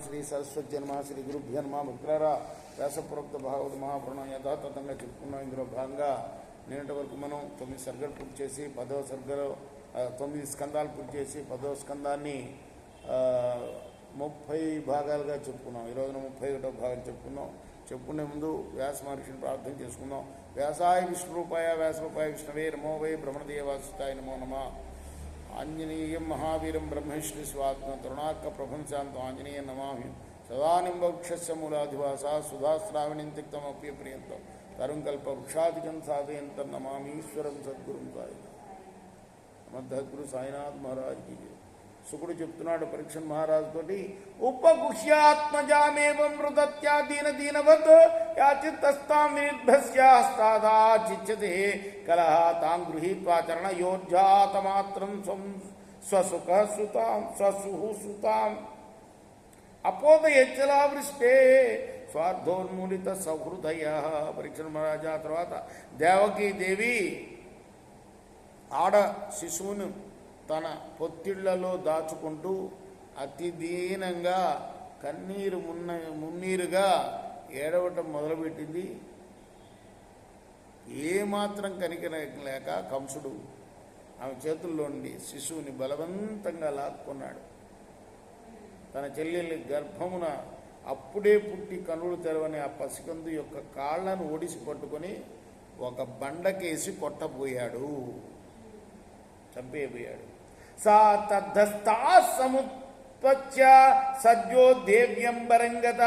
శ్రీ సరస్వతి జన్మ శ్రీ గురుభ్యన్మ భక్తులారా వ్యాసపూర్వక భాగవత మహాపురాణం యథాతథంగా చెప్పుకున్నాం. ఇందులో భాగంగా నిన్నటి వరకు మనం 9 సర్గలు పూర్తి చేసి 10వ సర్గలో 9 స్కందాలు పూర్తి చేసి 10వ స్కందాన్ని 30 భాగాలుగా చెప్పుకున్నాం. ఈ రోజున 31వ భాగం చెప్పుకునే ముందు వ్యాస మహర్షిని ప్రార్థన చేసుకుందాం. వ్యాసాయ విష్ణురూపాయ వ్యాసరూపాయ విష్ణవే నమో వై బ్రహ్మదేవాసుతాయ నమో నమః. ఆంజనేయం మహావీరం బ్రహ్మేష్ఠి స్వాత్మ తరుణార్క ప్రభంశాంతం ఆంజనేయం నమామి. సదానింబవృక్షస్య మూలాధివాస సుధాశ్రావణిం తిక్తమప్యప్రియంతం తరుంకల్ప వృక్షాధికం సాధయంతం నమామి ఈశ్వరం సద్గురుం సాయినాథ్. మద్దద్గురు సాయినాథ్ మహారాజ్కి శుకుడు చెప్తున్నాడు పరీక్షణ్ మహారాజుతోటి, ఉపగుహ్యాత్మజామేవం మృదత్యా దీన దీనవత్ యాచిత్తస్తాం వినిర్భస్యాస్తాదా చిచ్యతే కలహ తాం గృహీత్వా చరణయోర్జాతమాత్రం స్వసుఖ సుతాం స్వసుహు సుతాం అపోదయచ్చలావృష్టే స్వార్థోన్మూలిత సహృదయ. పరీక్షణ్ మహారాజా తర్వాత దేవకీదేవి ఆడ శిశువును తన పొత్తిళ్లలో దాచుకుంటూ అతి దీనంగా కన్నీరు మున్నీరుగా ఏడవటం మొదలుపెట్టింది. ఏమాత్రం కనికలేక కంసుడు ఆమె చేతుల్లో నుండి శిశువుని బలవంతంగా లాక్కున్నాడు. తన చెల్లెలి గర్భమున అప్పుడే పుట్టి కనులు తెరవని ఆ పసికందు యొక్క కాళ్లను ఒడిసి పట్టుకొని ఒక బండకేసి కొట్టబోయాడు, చంపేయబోయాడు. సా తద్ధస్థా సముత్పత్య సద్యో దేవ్యంబరంగత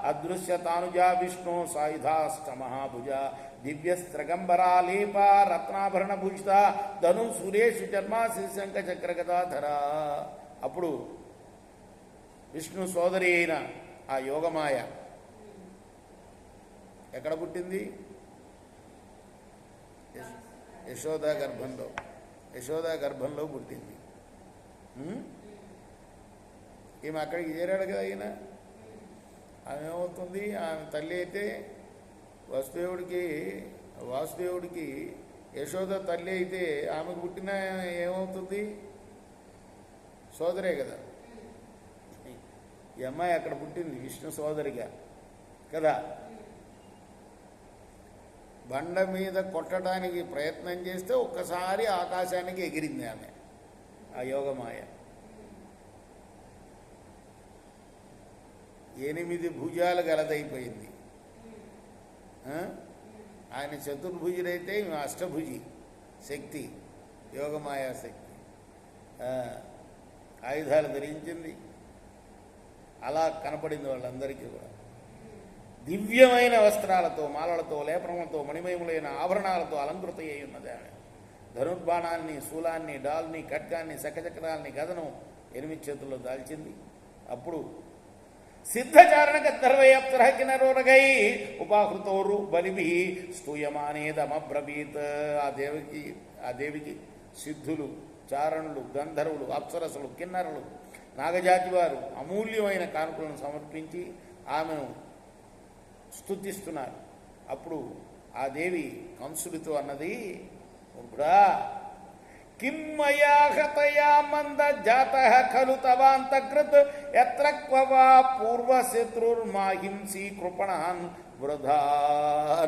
అదృశ్యతానుజా విష్ణు సాయుధాష్ట మహాభుజ దివ్యస్త్రగంబరాలేప రత్నాభరణ భూషిత ధను సురేషు జన్మ శ్రీశంక చక్రగదాధర. అప్పుడు విష్ణు సోదరి అయిన ఆ యోగమాయ ఎక్కడ పుట్టింది? యశోదా గర్భంలో పుట్టింది. ఈమె అక్కడికి చేరాడు కదా ఆయన. ఆమె ఏమవుతుంది? ఆమె తల్లి అయితే వాసుదేవుడికి యశోద తల్లి అయితే ఆమెకు పుట్టిన ఏమవుతుంది? సోదరే కదా. ఈ అమ్మాయి అక్కడ పుట్టింది విష్ణు సోదరిగా కదా. బండ మీద కొట్టడానికి ప్రయత్నం చేస్తే ఒక్కసారి ఆకాశానికి ఎగిరింది ఆమె, ఆ యోగమాయ. 8 భుజాలు గలదైపోయింది. ఆయన చతుర్భుజుడైతే అష్టభుజి శక్తి, యోగమాయా శక్తి. ఆయుధాలు ధరించింది. అలా కనపడింది వాళ్ళందరికీ కూడా. దివ్యమైన వస్త్రాలతో, మాలలతో, లేపనములతో, మణిమయములైన ఆభరణాలతో అలంకృత అయి ఉన్నది ఆమె. ధనుర్బాణాన్ని, శూలాన్ని, డాల్ని, ఖడ్గాన్ని, శకచక్రాల్ని, గదను 8 చేతుల్లో దాల్చింది. అప్పుడు సిద్ధచారణ గర్భయప్తర కినరోరగై ఉపాహృతోరు బలిభి స్తూయమానేదమబ్రవీత్. ఆ దేవికి సిద్ధులు, చారణులు, గంధర్వులు, అప్సరసులు, కిన్నరులు, నాగజాతి వారు అమూల్యమైన కానుకలను సమర్పించి ఆమెను స్తుతిస్తున్నారు. అప్పుడు ఆ దేవి కంసుడితో అన్నది, ఇప్పుడా కిమ్మయా హతయా మంద జాతః ఖలు తవాంతకృత్ యత్ర క్వవా పూర్వశత్రుర్మాహింసి కృపణాన్ వృధా.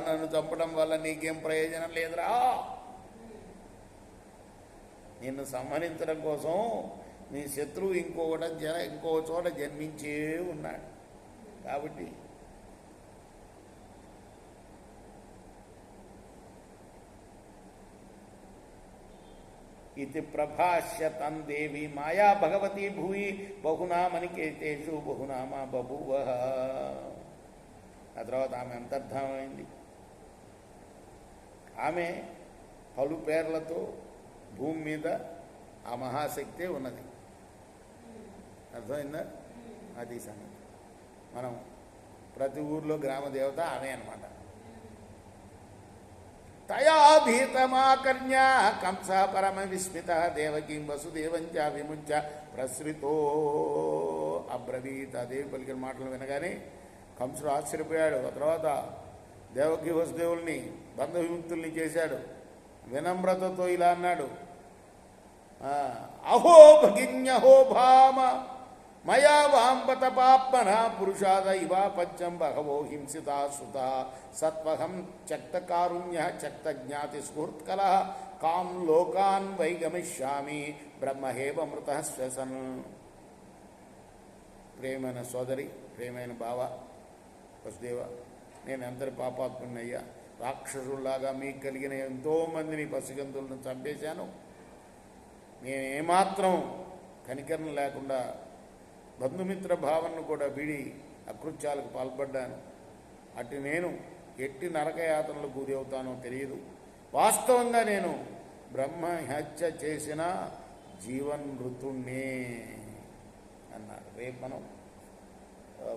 నన్ను చంపడం వల్ల నీకేం ప్రయోజనం లేదురా. నిన్ను సంహరించడం కోసం నీ శత్రువు ఇంకో చోట జన్మించే ఉన్నాడు. కాబట్టి ఇది ప్రభాష్య తం దేవి మాయా భగవతి భూయి బహునామనికేతేషు బహునామా బభూవ. ఆ తర్వాత ఆమె అంతర్ధానమైంది. ఆమె పలు పేర్లతో భూమి మీద ఆ మహాశక్తే ఉన్నది. అర్థమైందా? అది సంగతి. మనం ప్రతి ఊర్లో గ్రామ దేవత ఆమె అన్నమాట. తయా భీతమాకర్ణ్య కంస పరమ విస్మిత దేవకీం వసుదేవంచ విముంచ ప్రసృతో అబ్రవీత్. దేవి పలికిన మాటలు వినగానే కంసుడు ఆశ్చర్యపోయాడు. ఆ తర్వాత దేవకీ వసుదేవుల్ని బంధ విముక్తుల్ని చేశాడు. వినమ్రతతో ఇలా అన్నాడు, అహో భగిన్యహో భామ మయా వాంబత పాప్మన పురుషాద ఇవాపత్యం బహవో హింసితా సుత సత్వహం త్యక్తకారుణ్య త్యక్తజ్ఞాతి స్ఫూర్త్కల కాం లోకాన్ వైగమిష్యామి బ్రహ్మహేవమృత శ్వసన్. ప్రేమైన సోదరి, ప్రేమైన బావ వసుదేవ, నేను అందరి పాపాత్మున్నయ్యా. రాక్షసుల్లాగా మీకు కలిగిన ఎంతోమందిని పసిగంతులను చంపేశాను. నేను ఏమాత్రం కనికరణ లేకుండా బంధుమిత్ర భావనను కూడా విడి అకృత్యాలకు పాల్పడ్డాను. అటు నేను ఎట్టి నరకయాతనలకు గురి అవుతానో తెలియదు. వాస్తవంగా నేను బ్రహ్మహత్య చేసిన జీవన్మృతుణ్ణే అన్నారు. రేపు మనం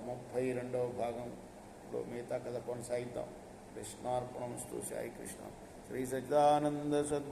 32వ భాగంలో మిగతా కథ కొనసాగిద్దాం. కృష్ణార్పణమస్తు. సాయి కృష్ణ. శ్రీ సచ్చిదానంద సద్